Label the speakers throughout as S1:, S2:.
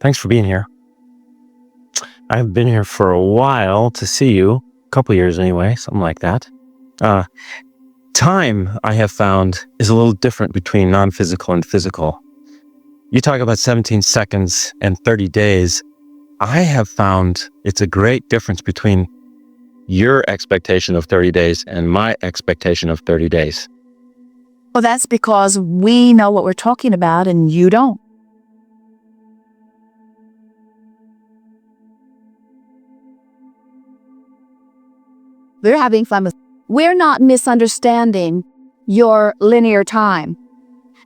S1: Thanks for being here. I've been here for a while to see you, a couple years anyway, something like that. Uh, Time, I have found, is a little different between non-physical and physical. You talk about 17 seconds and 30 days. I have found it's a great difference between your expectation of 30 days and my expectation of 30 days.
S2: Well, that's because we know what we're talking about and you don't. We're having fun with. We're not misunderstanding your linear time.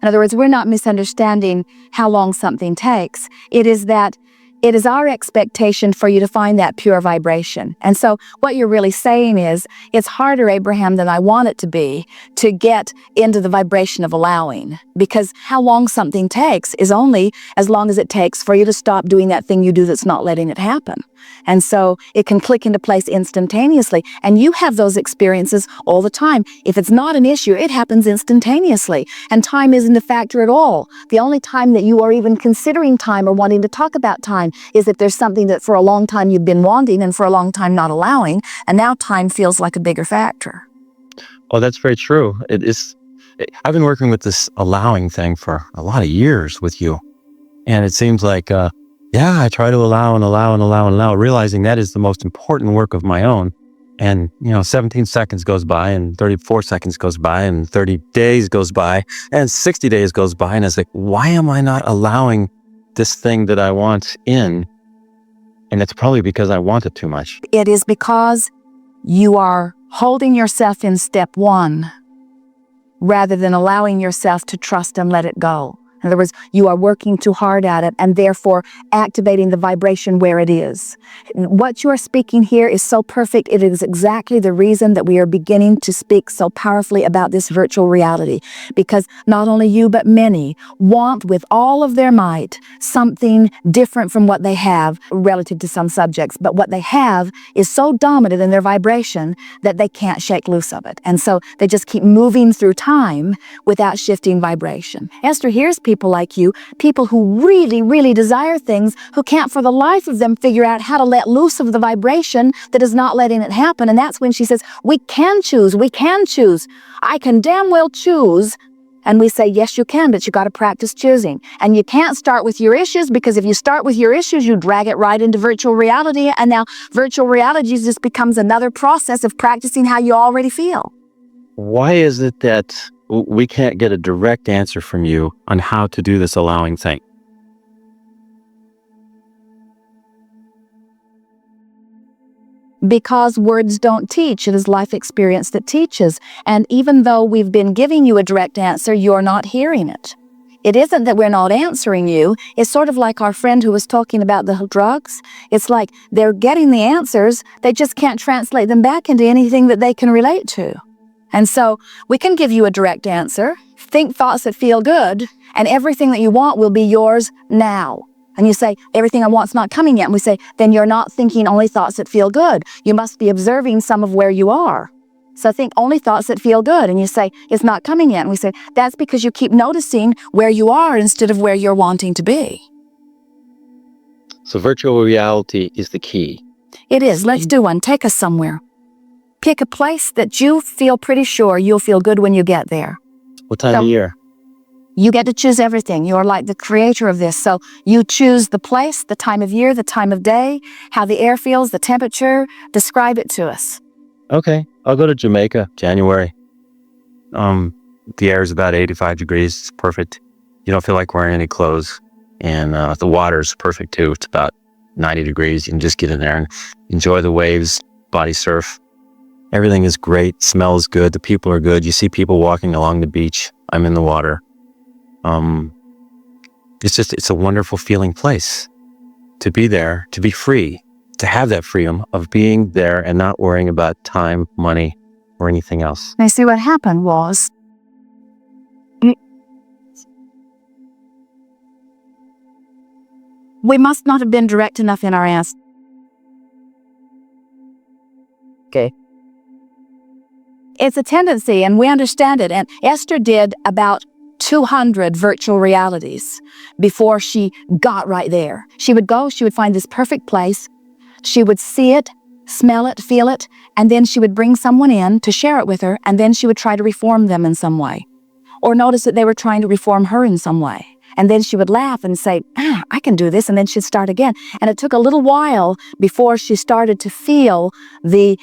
S2: In other words, we're not misunderstanding how long something takes. It is that it is our expectation for you to find that pure vibration. And so what you're really saying is, it's harder, Abraham, than I want it to be to get into the vibration of allowing. Because how long something takes is only as long as it takes for you to stop doing that thing you do that's not letting it happen. And so it can click into place instantaneously. And you have those experiences all the time. If it's not an issue, it happens instantaneously. And time isn't a factor at all. The only time that you are even considering time or wanting to talk about time is if there's something that for a long time you've been wanting and for a long time not allowing. And now time feels like a bigger factor.
S1: Oh, that's very true. It is. I've been working with this allowing thing for a lot of years with you. And it seems like, I try to allow and allow and allow and allow, realizing that is the most important work of my own. And, 17 seconds goes by and 34 seconds goes by and 30 days goes by and 60 days goes by. And it's like, why am I not allowing this thing that I want in? And it's probably because I want it too much.
S2: It is because you are holding yourself in step one rather than allowing yourself to trust and let it go. In other words, you are working too hard at it and therefore activating the vibration where it is. What you are speaking here is so perfect. It is exactly the reason that we are beginning to speak so powerfully about this virtual reality. Because not only you, but many want with all of their might something different from what they have relative to some subjects. But what they have is so dominant in their vibration that they can't shake loose of it. And so they just keep moving through time without shifting vibration. Esther, here's people like you, people who really, really desire things, who can't for the life of them figure out how to let loose of the vibration that is not letting it happen. And that's when she says, we can choose. I can damn well choose. And we say, yes, you can, but you got to practice choosing. And you can't start with your issues, because if you start with your issues, you drag it right into virtual reality. And now virtual reality just becomes another process of practicing how you already feel.
S1: Why is it that we can't get a direct answer from you on how to do this allowing thing?
S2: Because words don't teach. It is life experience that teaches. And even though we've been giving you a direct answer, you're not hearing it. It isn't that we're not answering you. It's sort of like our friend who was talking about the drugs. It's like they're getting the answers, they just can't translate them back into anything that they can relate to. And so we can give you a direct answer. Think thoughts that feel good, and everything that you want will be yours now. And you say, everything I want's not coming yet. And we say, then you're not thinking only thoughts that feel good. You must be observing some of where you are. So think only thoughts that feel good. And you say, it's not coming yet. And we say, that's because you keep noticing where you are instead of where you're wanting to be.
S1: So virtual reality is the key.
S2: It is. Let's do one. Take us somewhere. Pick a place that you feel pretty sure you'll feel good when you get there.
S1: What time of year?
S2: You get to choose everything. You're like the creator of this. So you choose the place, the time of year, the time of day, how the air feels, the temperature. Describe it to us.
S1: Okay, I'll go to Jamaica, January. The air is about 85 degrees. It's perfect. You don't feel like wearing any clothes. And the water's perfect too. It's about 90 degrees. You can just get in there and enjoy the waves, body surf. Everything is great. Smells good. The people are good. You see people walking along the beach. I'm in the water. It's a wonderful feeling place to be there, to be free, to have that freedom of being there and not worrying about time, money, or anything else.
S2: And see what happened was, we must not have been direct enough in our answer. Okay. It's a tendency, and we understand it. And Esther did about 200 virtual realities before she got right there. She would go, she would find this perfect place, she would see it, smell it, feel it, and then she would bring someone in to share it with her, and then she would try to reform them in some way, or notice that they were trying to reform her in some way. And then she would laugh and say, I can do this, and then she'd start again. And it took a little while before she started to feel the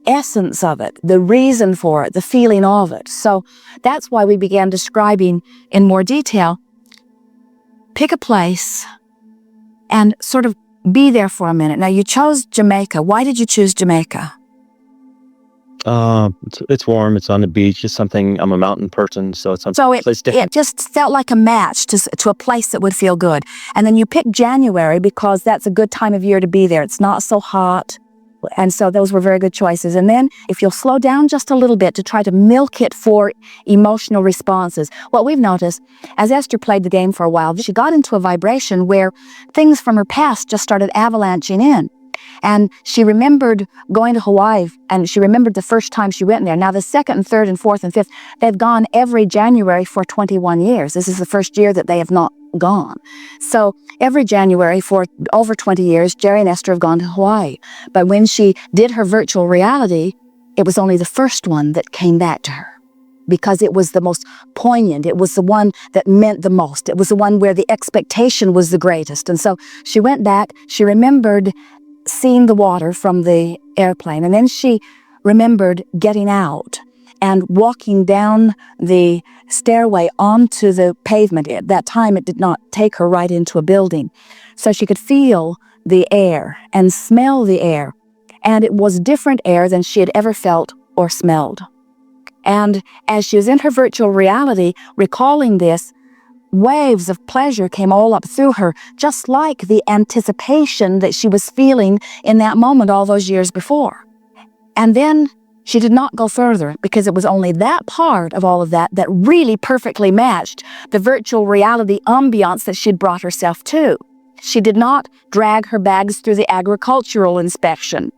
S2: essence of it, the reason for it, the feeling of it. So that's why we began describing in more detail. Pick a place and sort of be there for a minute. Now, you chose Jamaica. Why did you choose Jamaica?
S1: It's warm. It's on the beach. It's something. I'm a mountain person, so it's
S2: it just felt like a match to a place that would feel good. And then you picked January because that's a good time of year to be there. It's not so hot. And so those were very good choices. And then if you'll slow down just a little bit to try to milk it for emotional responses, what we've noticed, as Esther played the game for a while, she got into a vibration where things from her past just started avalanching in. And she remembered going to Hawaii, and she remembered the first time she went there. Now, the second and third and fourth and fifth, they've gone every January for 21 years. This is the first year that they have not gone. So every January for over 20 years, Jerry and Esther have gone to Hawaii. But when she did her virtual reality, it was only the first one that came back to her, because it was the most poignant. It was the one that meant the most. It was the one where the expectation was the greatest. And so she went back, she remembered seeing the water from the airplane, and then she remembered getting out and walking down the stairway onto the pavement. At that time, it did not take her right into a building. So she could feel the air and smell the air. And it was different air than she had ever felt or smelled. And as she was in her virtual reality, recalling this, waves of pleasure came all up through her, just like the anticipation that she was feeling in that moment all those years before. And then she did not go further, because it was only that part of all of that that really perfectly matched the virtual reality ambiance that she'd brought herself to. She did not drag her bags through the agricultural inspection.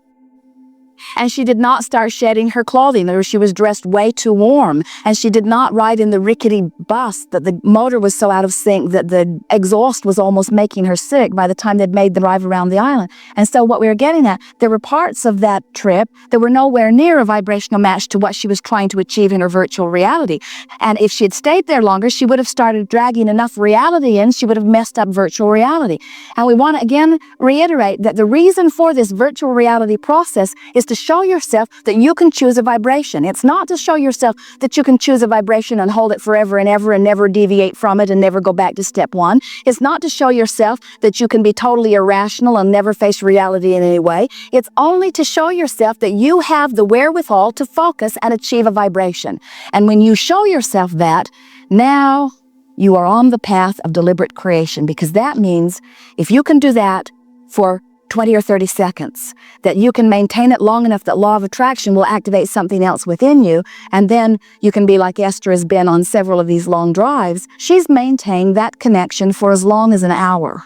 S2: And she did not start shedding her clothing, or she was dressed way too warm. And she did not ride in the rickety bus that the motor was so out of sync that the exhaust was almost making her sick by the time they'd made the drive around the island. And so what we were getting at, there were parts of that trip that were nowhere near a vibrational match to what she was trying to achieve in her virtual reality. And if she had stayed there longer, she would have started dragging enough reality in, she would have messed up virtual reality. And we want to again reiterate that the reason for this virtual reality process is to show yourself that you can choose a vibration. It's not to show yourself that you can choose a vibration and hold it forever and ever and never deviate from it and never go back to step one. It's not to show yourself that you can be totally irrational and never face reality in any way. It's only to show yourself that you have the wherewithal to focus and achieve a vibration. And when you show yourself that, now you are on the path of deliberate creation, because that means if you can do that for 20 or 30 seconds, that you can maintain it long enough that law of attraction will activate something else within you, and then you can be like Esther has been on several of these long drives. She's maintained that connection for as long as an hour.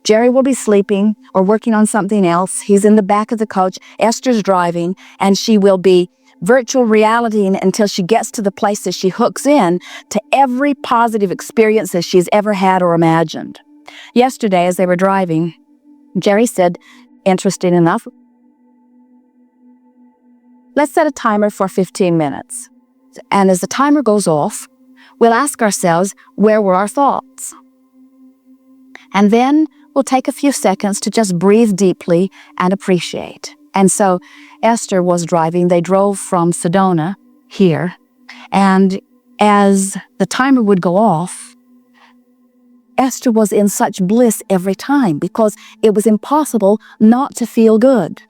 S2: Jerry will be sleeping or working on something else. He's in the back of the coach. Esther's driving, and she will be virtual realitying until she gets to the place that she hooks in to every positive experience that she's ever had or imagined. Yesterday, as they were driving, Jerry said, interesting enough, let's set a timer for 15 minutes. And as the timer goes off, we'll ask ourselves, where were our thoughts? And then we'll take a few seconds to just breathe deeply and appreciate. And so Esther was driving. They drove from Sedona here. And as the timer would go off, Esther was in such bliss every time, because it was impossible not to feel good.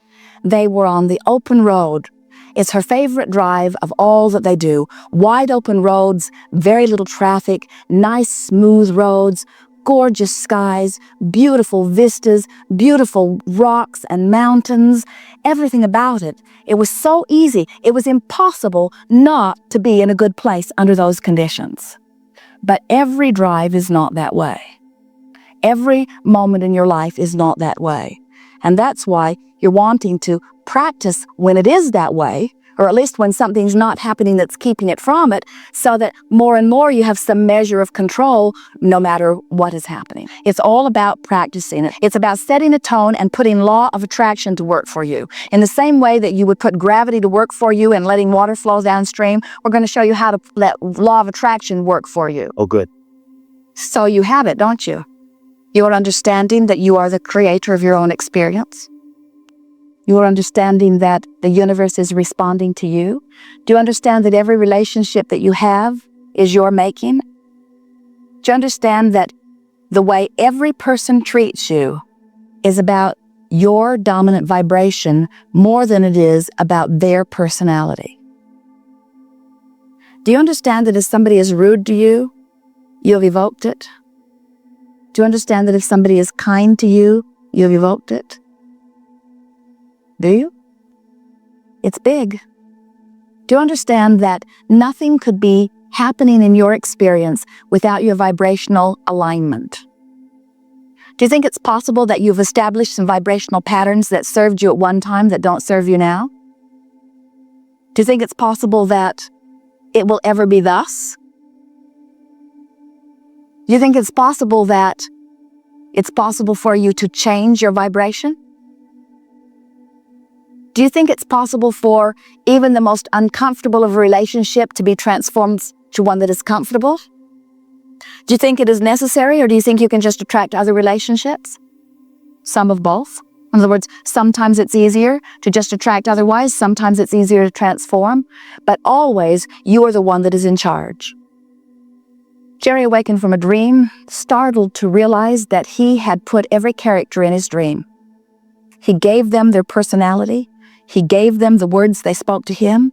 S2: They were on the open road. It's her favorite drive of all that they do. Wide open roads, very little traffic, nice smooth roads, gorgeous skies, beautiful vistas, beautiful rocks and mountains, everything about it. It was so easy. It was impossible not to be in a good place under those conditions. But every drive is not that way. Every moment in your life is not that way. And that's why you're wanting to practice when it is that way, or at least when something's not happening that's keeping it from it, so that more and more you have some measure of control no matter what is happening. It's all about practicing it. It's about setting a tone and putting law of attraction to work for you. In the same way that you would put gravity to work for you and letting water flow downstream, we're going to show you how to let law of attraction work for you.
S1: Oh, good.
S2: So you have it, don't you? You're understanding that you are the creator of your own experience. You're understanding that the universe is responding to you. Do you understand that every relationship that you have is your making? Do you understand that the way every person treats you is about your dominant vibration more than it is about their personality? Do you understand that if somebody is rude to you, you've evoked it? Do you understand that if somebody is kind to you, you've evoked it? Do you? It's big. Do you understand that nothing could be happening in your experience without your vibrational alignment? Do you think it's possible that you've established some vibrational patterns that served you at one time that don't serve you now? Do you think it's possible that it will ever be thus? Do you think it's possible that it's possible for you to change your vibration? Do you think it's possible for even the most uncomfortable of a relationship to be transformed to one that is comfortable? Do you think it is necessary, or do you think you can just attract other relationships? Some of both. In other words, sometimes it's easier to just attract otherwise, sometimes it's easier to transform, but always you are the one that is in charge. Jerry awakened from a dream, startled to realize that he had put every character in his dream. He gave them their personality. He gave them the words they spoke to him.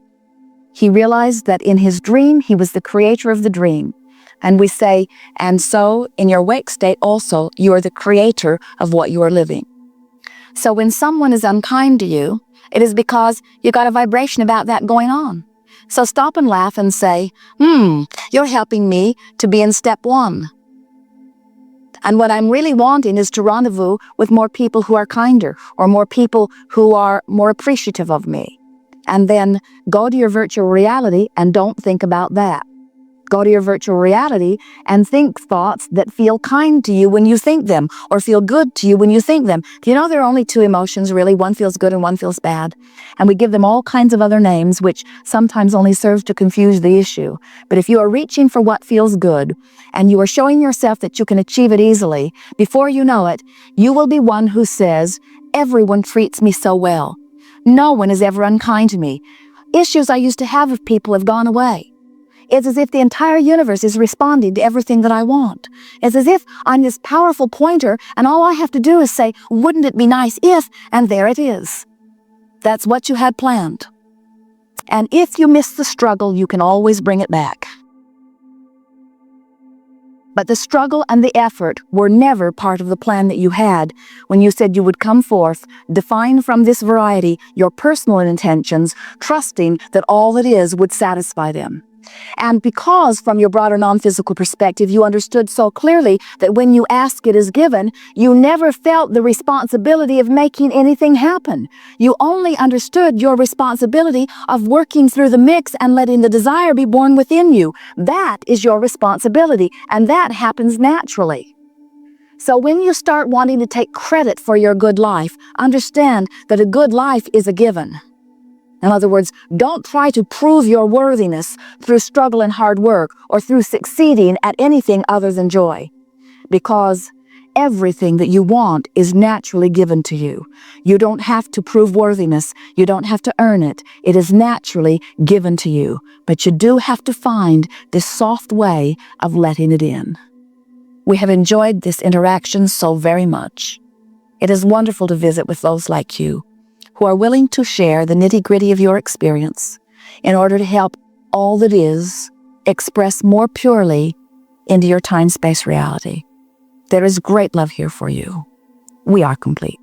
S2: He realized that in his dream, he was the creator of the dream. And we say, and so in your wake state also, you are the creator of what you are living. So when someone is unkind to you, it is because you got a vibration about that going on. So stop and laugh and say, you're helping me to be in step one. And what I'm really wanting is to rendezvous with more people who are kinder, or more people who are more appreciative of me. And then go to your virtual reality and don't think about that. Go to your virtual reality and think thoughts that feel kind to you when you think them, or feel good to you when you think them. Do you know there are only two emotions, really? One feels good and one feels bad. And we give them all kinds of other names, which sometimes only serves to confuse the issue. But if you are reaching for what feels good, and you are showing yourself that you can achieve it easily, before you know it, you will be one who says, everyone treats me so well. No one is ever unkind to me. Issues I used to have with people have gone away. It's as if the entire universe is responding to everything that I want. It's as if I'm this powerful pointer, and all I have to do is say, wouldn't it be nice if, and there it is. That's what you had planned. And if you miss the struggle, you can always bring it back. But the struggle and the effort were never part of the plan that you had when you said you would come forth, define from this variety your personal intentions, trusting that all that is would satisfy them. And because from your broader non-physical perspective, you understood so clearly that when you ask, it is given, you never felt the responsibility of making anything happen. You only understood your responsibility of working through the mix and letting the desire be born within you. That is your responsibility, and that happens naturally. So when you start wanting to take credit for your good life, understand that a good life is a given. In other words, don't try to prove your worthiness through struggle and hard work, or through succeeding at anything other than joy. Because everything that you want is naturally given to you. You don't have to prove worthiness. You don't have to earn it. It is naturally given to you. But you do have to find this soft way of letting it in. We have enjoyed this interaction so very much. It is wonderful to visit with those like you, who are willing to share the nitty-gritty of your experience in order to help all that is express more purely into your time-space reality. There is great love here for you. We are complete.